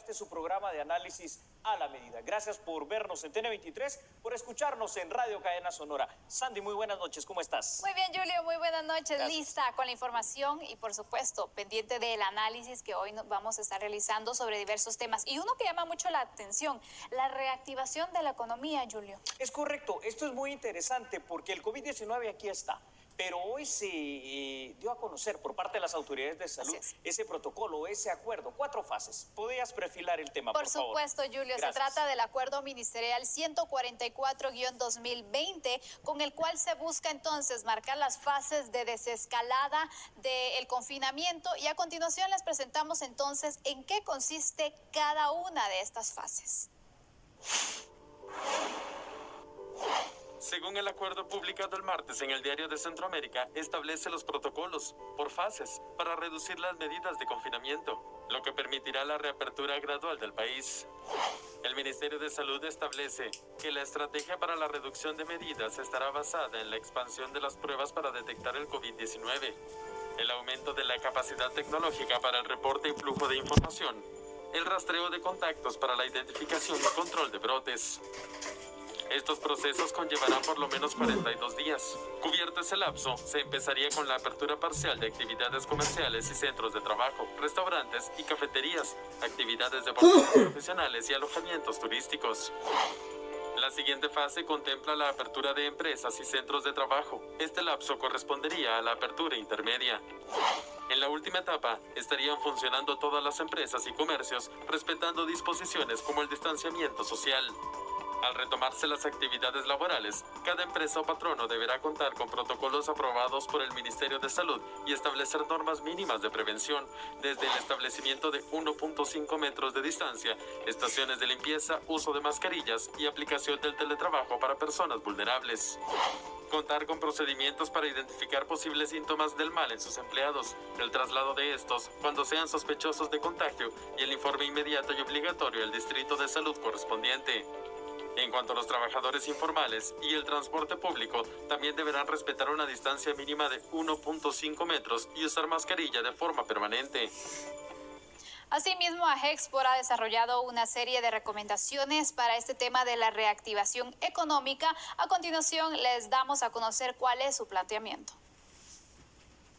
este es su programa de análisis a la medida. Gracias por vernos en TN23, por escucharnos en Radio Cadena Sonora. Sandy, muy buenas noches, ¿cómo estás? Muy bien, Julio, muy buenas noches. Gracias. Lista con la información y, por supuesto, pendiente del análisis que hoy vamos a estar realizando sobre diversos temas. Y uno que llama mucho la atención, la reactivación de la economía, Julio. Es correcto, esto es muy interesante porque el COVID-19 aquí está. Pero hoy se dio a conocer por parte de las autoridades de salud ese protocolo, ese acuerdo, 4 fases. ¿Podrías perfilar el tema, por favor? Por supuesto, Julio. Gracias. Se trata del Acuerdo Ministerial 144-2020, con el cual se busca entonces marcar las fases de desescalada del confinamiento. Y a continuación les presentamos entonces en qué consiste cada una de estas fases. Según el acuerdo publicado el martes en el Diario de Centroamérica, establece los protocolos por fases para reducir las medidas de confinamiento, lo que permitirá la reapertura gradual del país. El Ministerio de Salud establece que la estrategia para la reducción de medidas estará basada en la expansión de las pruebas para detectar el COVID-19, el aumento de la capacidad tecnológica para el reporte y flujo de información, el rastreo de contactos para la identificación y control de brotes. Estos procesos conllevarán por lo menos 42 días. Cubierto ese lapso, se empezaría con la apertura parcial de actividades comerciales y centros de trabajo, restaurantes y cafeterías, actividades deportivas profesionales y alojamientos turísticos. La siguiente fase contempla la apertura de empresas y centros de trabajo. Este lapso correspondería a la apertura intermedia. En la última etapa, estarían funcionando todas las empresas y comercios, respetando disposiciones como el distanciamiento social. Al retomarse las actividades laborales, cada empresa o patrono deberá contar con protocolos aprobados por el Ministerio de Salud y establecer normas mínimas de prevención, desde el establecimiento de 1.5 metros de distancia, estaciones de limpieza, uso de mascarillas y aplicación del teletrabajo para personas vulnerables. Contar con procedimientos para identificar posibles síntomas del mal en sus empleados, el traslado de estos cuando sean sospechosos de contagio y el informe inmediato y obligatorio al distrito de salud correspondiente. En cuanto a los trabajadores informales y el transporte público, también deberán respetar una distancia mínima de 1.5 metros y usar mascarilla de forma permanente. Asimismo, AGEXPOR ha desarrollado una serie de recomendaciones para este tema de la reactivación económica. A continuación, les damos a conocer cuál es su planteamiento.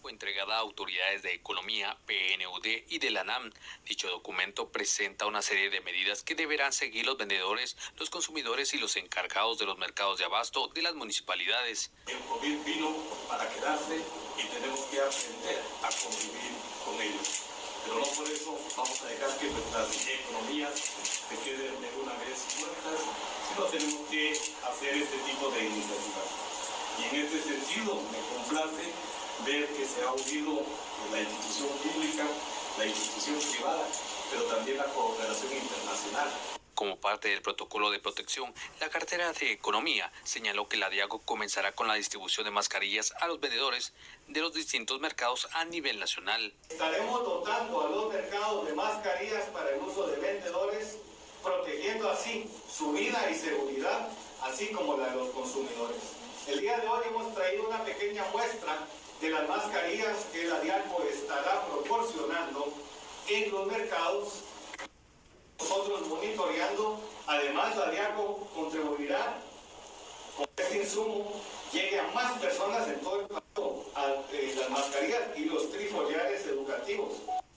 Fue entregada a autoridades de Economía, PNUD y de la ANAM. Dicho documento presenta una serie de medidas que deberán seguir los vendedores, los consumidores y los encargados de los mercados de abasto de las municipalidades. El COVID vino para quedarse y tenemos que aprender a convivir con ellos. Pero no por eso vamos a dejar que nuestras economías se queden de una vez muertas, sino tenemos que hacer este tipo de iniciativas. Y en este sentido me complace ver que se ha unido la institución pública, la institución privada, pero también la cooperación internacional. Como parte del protocolo de protección, la cartera de Economía señaló que la DIAGO comenzará con la distribución de mascarillas a los vendedores de los distintos mercados a nivel nacional. Estaremos dotando a los mercados de mascarillas para el uso de vendedores, protegiendo así su vida y seguridad, así como la de los consumidores. El día de hoy hemos traído una pequeña muestra de las mascarillas que la DIAGO estará proporcionando en los mercados. Nosotros monitoreando, además la DIAGO contribuirá con este insumo, llegue a más personas en todo el país, a las mascarillas y los trifoliares educativos.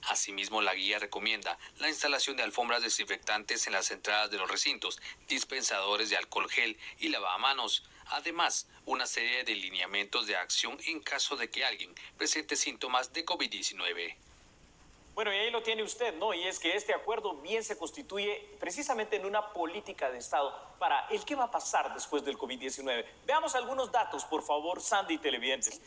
Asimismo, la guía recomienda la instalación de alfombras desinfectantes en las entradas de los recintos, dispensadores de alcohol gel y lavamanos. Además, una serie de lineamientos de acción en caso de que alguien presente síntomas de COVID-19. Bueno, y ahí lo tiene usted, ¿no? Y es que este acuerdo bien se constituye precisamente en una política de Estado para el qué va a pasar después del COVID-19. Veamos algunos datos, por favor, Sandy y televidentes.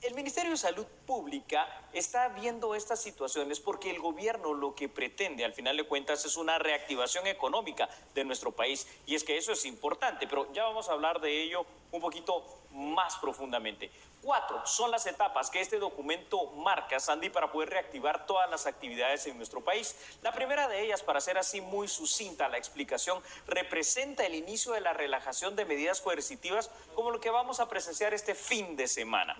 El Ministerio de Salud Pública está viendo estas situaciones porque el gobierno lo que pretende, al final de cuentas, es una reactivación económica de nuestro país. Y es que eso es importante, pero ya vamos a hablar de ello un poquito más profundamente. 4 son las etapas que este documento marca, Sandy, para poder reactivar todas las actividades en nuestro país. La primera de ellas, para ser así muy sucinta la explicación, representa el inicio de la relajación de medidas coercitivas como lo que vamos a presenciar este fin de semana.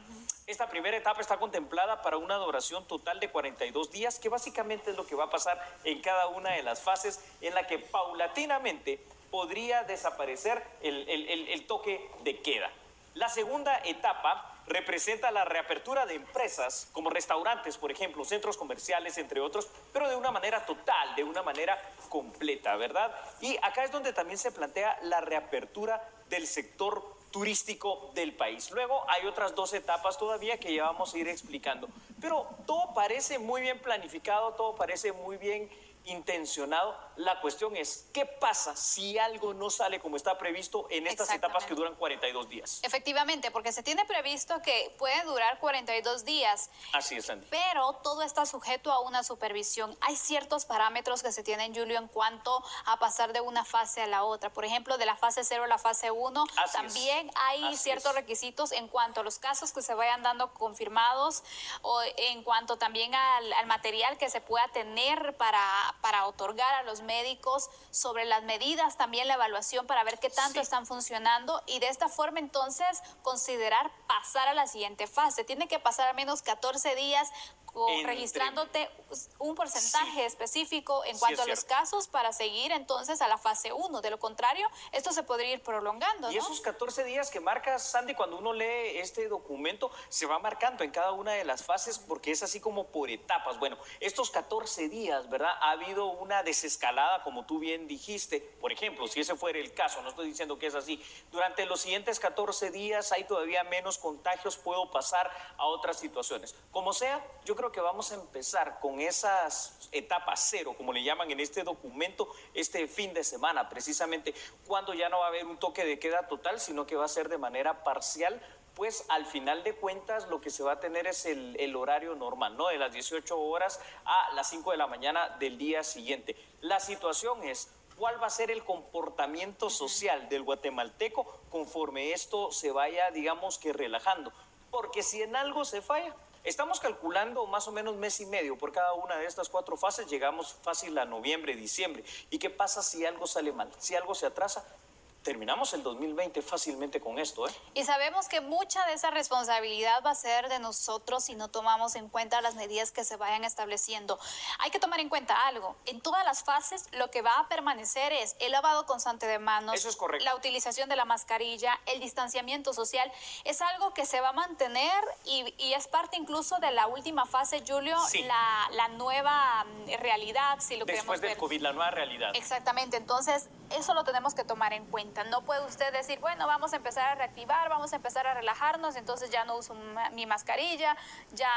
Esta primera etapa está contemplada para una duración total de 42 días, que básicamente es lo que va a pasar en cada una de las fases, en la que paulatinamente podría desaparecer el toque de queda. La segunda etapa representa la reapertura de empresas como restaurantes, por ejemplo, centros comerciales, entre otros, pero de una manera total, de una manera completa, ¿verdad? Y acá es donde también se plantea la reapertura del sector turístico del país. Luego hay otras 2 etapas todavía que ya vamos a ir explicando, pero todo parece muy bien planificado, todo parece muy bien intencionado. La cuestión es, ¿qué pasa si algo no sale como está previsto en estas etapas que duran 42 días? Efectivamente, porque se tiene previsto que puede durar 42 días. Así es, Sandy. Pero todo está sujeto a una supervisión. Hay ciertos parámetros que se tienen, Julio, en cuanto a pasar de una fase a la otra. Por ejemplo, de la fase 0 a la fase 1, también hay ciertos requisitos en cuanto a los casos que se vayan dando confirmados, o en cuanto también al material que se pueda tener para otorgar a los médicos, sobre las medidas, también la evaluación para ver qué tanto están funcionando, y de esta forma entonces considerar pasar a la siguiente fase. Tiene que pasar al menos 14 días registrándote un porcentaje específico en cuanto a los casos para seguir entonces a la fase 1. De lo contrario, esto se podría ir prolongando, ¿no? Y esos 14 días que marca, Sandy, cuando uno lee este documento, se va marcando en cada una de las fases, porque es así como por etapas. Bueno, estos 14 días, ¿verdad? Ha habido una desescalada, como tú bien dijiste. Por ejemplo, si ese fuera el caso, no estoy diciendo que es así, durante los siguientes 14 días hay todavía menos contagios, puedo pasar a otras situaciones. Como sea, yo creo que vamos a empezar con esas etapas 0, como le llaman en este documento, este fin de semana, precisamente cuando ya no va a haber un toque de queda total, sino que va a ser de manera parcial. Pues al final de cuentas lo que se va a tener es el horario normal, ¿no? De las 18 horas a las 5 de la mañana del día siguiente. La situación es, ¿cuál va a ser el comportamiento social del guatemalteco conforme esto se vaya, digamos que relajando? Porque si en algo se falla, estamos calculando más o menos 1 mes y medio por cada una de estas 4 fases, llegamos fácil a noviembre, diciembre. ¿Y qué pasa si algo sale mal? Si algo se atrasa, terminamos el 2020 fácilmente con esto, ¿eh? Y sabemos que mucha de esa responsabilidad va a ser de nosotros si no tomamos en cuenta las medidas que se vayan estableciendo. Hay que tomar en cuenta algo. En todas las fases lo que va a permanecer es el lavado constante de manos. Eso es correcto. La utilización de la mascarilla, el distanciamiento social. Es algo que se va a mantener y es parte incluso de la última fase, Julio, sí. la nueva realidad, si lo Después queremos del ver. COVID, la nueva realidad. Exactamente. Entonces, eso lo tenemos que tomar en cuenta. No puede usted decir, bueno, vamos a empezar a reactivar, vamos a empezar a relajarnos, entonces ya no uso mi mascarilla, ya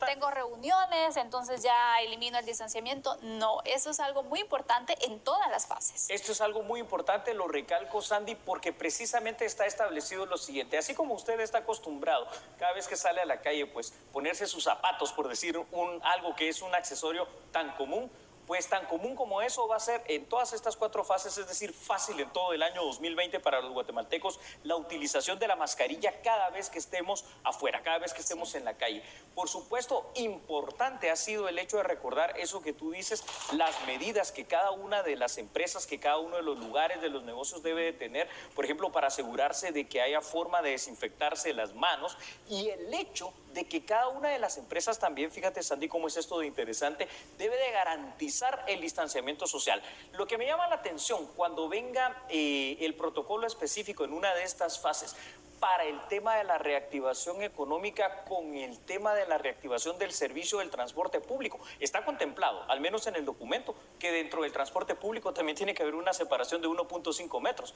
tengo reuniones, entonces ya elimino el distanciamiento. No, eso es algo muy importante en todas las fases. Esto es algo muy importante, lo recalco, Sandy, porque precisamente está establecido lo siguiente. Así como usted está acostumbrado cada vez que sale a la calle, pues ponerse sus zapatos, por decir algo que es un accesorio tan común, pues tan común como eso va a ser en todas estas 4 fases, es decir, fácil en todo el año 2020 para los guatemaltecos, la utilización de la mascarilla cada vez que estemos afuera, cada vez que estemos en la calle. Por supuesto, importante ha sido el hecho de recordar eso que tú dices, las medidas que cada una de las empresas, que cada uno de los lugares, de los negocios debe de tener, por ejemplo, para asegurarse de que haya forma de desinfectarse las manos, y el hecho de que cada una de las empresas también, fíjate, Sandy, cómo es esto de interesante, debe de garantizar el distanciamiento social. Lo que me llama la atención cuando venga el protocolo específico en una de estas fases para el tema de la reactivación económica con el tema de la reactivación del servicio del transporte público. Está contemplado, al menos en el documento, que dentro del transporte público también tiene que haber una separación de 1.5 metros.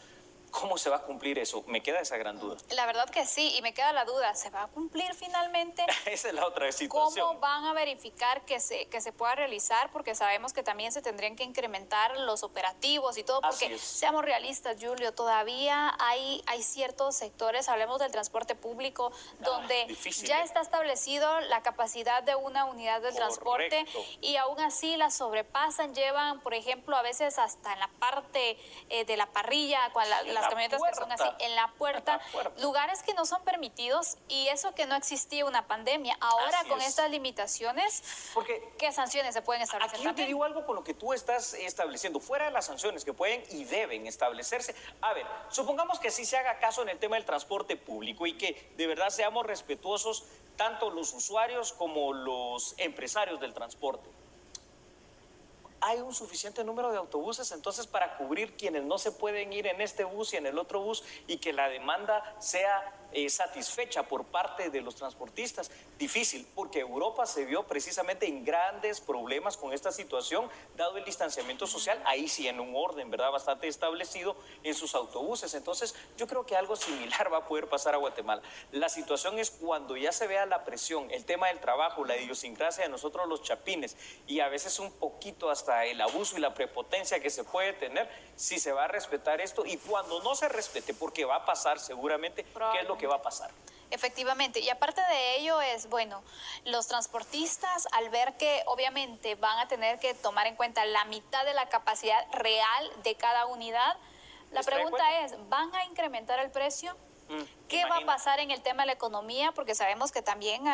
¿Cómo se va a cumplir eso? Me queda esa gran duda. La verdad que sí, y me queda la duda, ¿se va a cumplir finalmente? Esa es la otra situación. ¿Cómo van a verificar que se pueda realizar? Porque sabemos que también se tendrían que incrementar los operativos y todo, porque seamos realistas, Julio, todavía hay ciertos sectores, hablemos del transporte público, donde ya está establecido la capacidad de una unidad del transporte y aún así la sobrepasan, llevan, por ejemplo, a veces hasta en la parte de la parrilla, cuando las camionetas que son así, en la puerta, lugares que no son permitidos, y eso que no existía una pandemia. Ahora con estas limitaciones, ¿qué sanciones se pueden establecer aquí también? Yo te digo algo con lo que tú estás estableciendo, fuera de las sanciones que pueden y deben establecerse. A ver, supongamos que sí se haga caso en el tema del transporte transporte público y que de verdad seamos respetuosos tanto los usuarios como los empresarios del transporte. Hay un suficiente número de autobuses entonces para cubrir quienes no se pueden ir en este bus y en el otro bus y que la demanda sea satisfecha por parte de los transportistas. Difícil, porque Europa se vio precisamente en grandes problemas con esta situación, dado el distanciamiento social, ahí sí en un orden, ¿verdad?, bastante establecido en sus autobuses. Entonces, yo creo que algo similar va a poder pasar a Guatemala. La situación es cuando ya se vea la presión, el tema del trabajo, la idiosincrasia de nosotros los chapines y a veces un poquito hasta el abuso y la prepotencia que se puede tener, si se va a respetar esto y cuando no se respete, porque va a pasar seguramente, ¿qué es lo que va a pasar? Efectivamente, y aparte de ello es, bueno, los transportistas al ver que obviamente van a tener que tomar en cuenta la mitad de la capacidad real de cada unidad, la pregunta es, ¿van a incrementar el precio? ¿Qué va a pasar en el tema de la economía? Porque sabemos que también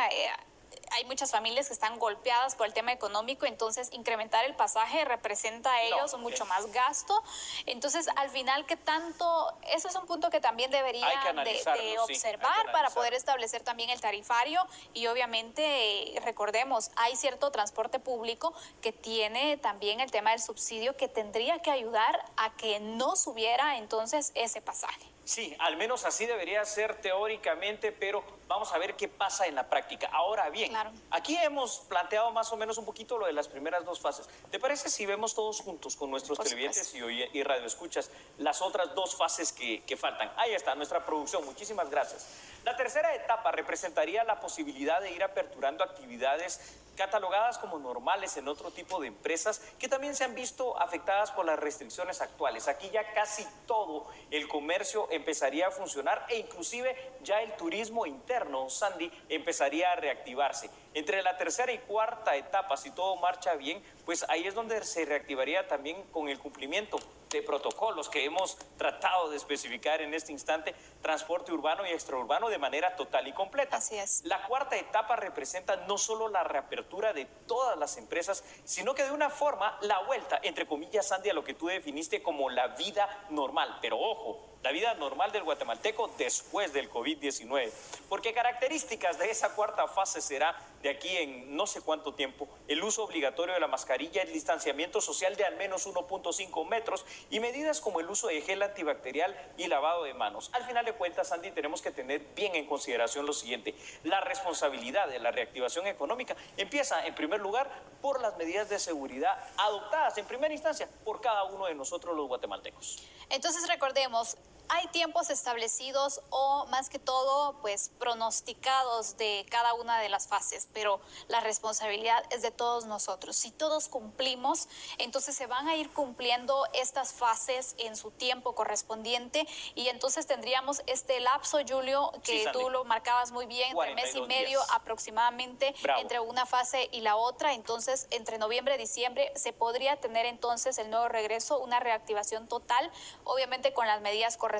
hay muchas familias que están golpeadas por el tema económico, entonces incrementar el pasaje representa a ellos mucho más gasto. Entonces, al final, ¿qué tanto? Eso es un punto que también deberían de observar para poder establecer también el tarifario y obviamente, recordemos, hay cierto transporte público que tiene también el tema del subsidio que tendría que ayudar a que no subiera entonces ese pasaje. Sí, al menos así debería ser teóricamente, pero vamos a ver qué pasa en la práctica. Ahora bien, aquí hemos planteado más o menos un poquito lo de las primeras dos fases. ¿Te parece si vemos todos juntos con nuestros televidentes y radioescuchas las otras dos fases que faltan? Ahí está nuestra producción, muchísimas gracias. La tercera etapa representaría la posibilidad de ir aperturando actividades catalogadas como normales en otro tipo de empresas que también se han visto afectadas por las restricciones actuales. Aquí ya casi todo el comercio empezaría a funcionar e inclusive ya el turismo interno, Sandy, empezaría a reactivarse. Entre la tercera y cuarta etapa, si todo marcha bien, pues ahí es donde se reactivaría también con el cumplimiento de protocolos que hemos tratado de especificar en este instante, transporte urbano y extraurbano de manera total y completa. Así es. La cuarta etapa representa no solo la reapertura de todas las empresas, sino que de una forma la vuelta, entre comillas, Sandy, a lo que tú definiste como la vida normal. Pero ojo, la vida normal del guatemalteco después del COVID-19. Porque características de esa cuarta fase será, de aquí en no sé cuánto tiempo, el uso obligatorio de la mascarilla, el distanciamiento social de al menos 1.5 metros y medidas como el uso de gel antibacterial y lavado de manos. Al final de cuentas, Sandy, tenemos que tener bien en consideración lo siguiente. La responsabilidad de la reactivación económica empieza, en primer lugar, por las medidas de seguridad adoptadas en primera instancia por cada uno de nosotros los guatemaltecos. Entonces, recordemos, hay tiempos establecidos o más que todo, pues pronosticados de cada una de las fases, pero la responsabilidad es de todos nosotros. Si todos cumplimos, entonces se van a ir cumpliendo estas fases en su tiempo correspondiente y entonces tendríamos este lapso, Julio, que tú lo marcabas muy bien, entre mes y medio días aproximadamente, entre una fase y la otra. Entonces, entre noviembre y diciembre se podría tener entonces el nuevo regreso, una reactivación total, obviamente con las medidas correspondientes.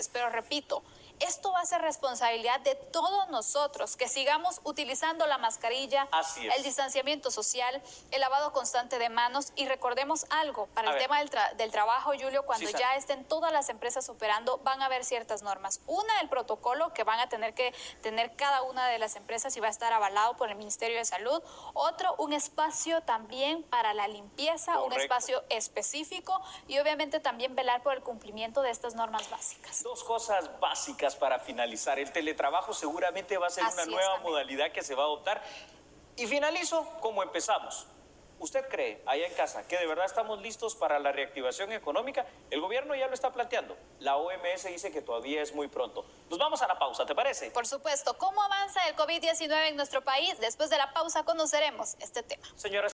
Pero repito, esto va a ser responsabilidad de todos nosotros, que sigamos utilizando la mascarilla, el distanciamiento social, el lavado constante de manos y recordemos algo, para el tema del trabajo, Julio, cuando ya estén todas las empresas operando, van a haber ciertas normas. Una, el protocolo que van a tener que tener cada una de las empresas y va a estar avalado por el Ministerio de Salud. Otro, un espacio también para la limpieza, un espacio específico y obviamente también velar por el cumplimiento de estas normas básicas. Dos cosas básicas para finalizar. El teletrabajo seguramente va a ser una nueva modalidad que se va a adoptar. Y finalizo como empezamos. ¿Usted cree, allá en casa, que de verdad estamos listos para la reactivación económica? El gobierno ya lo está planteando. La OMS dice que todavía es muy pronto. Nos vamos a la pausa, ¿te parece? Por supuesto. ¿Cómo avanza el COVID-19 en nuestro país? Después de la pausa conoceremos este tema. Señoras